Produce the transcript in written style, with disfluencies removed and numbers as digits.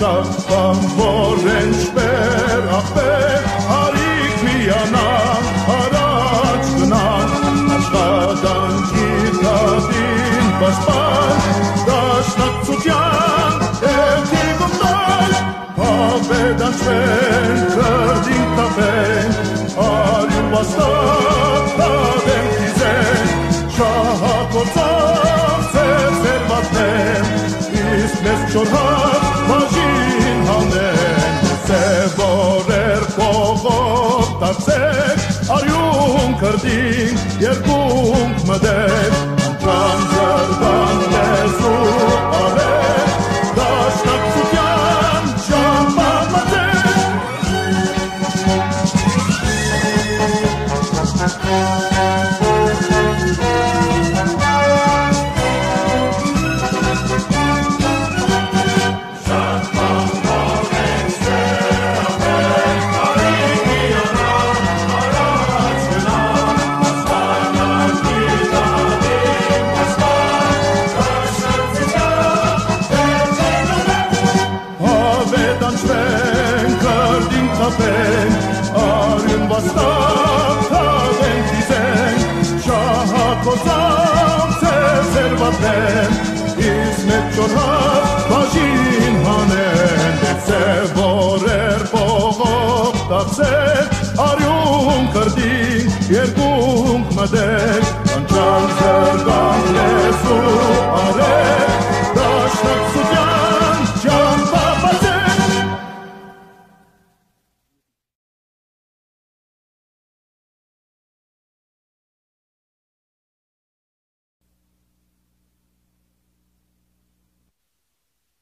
Շապան որ են շպեր ախպեր հարիք միանան առաջ գնան աշխատանքի կատին պաշպան դաշնակցության էլքի գումտալ հավեդանչվեն կրդին տապեն արյուն վաստակ տադեմ կիզեն շահակործավ ծեր վատնեն իսկ մեզ չորհավ բաժին հանեն սևորեր կողով տացեք արյուն կրդին երկունք մդեր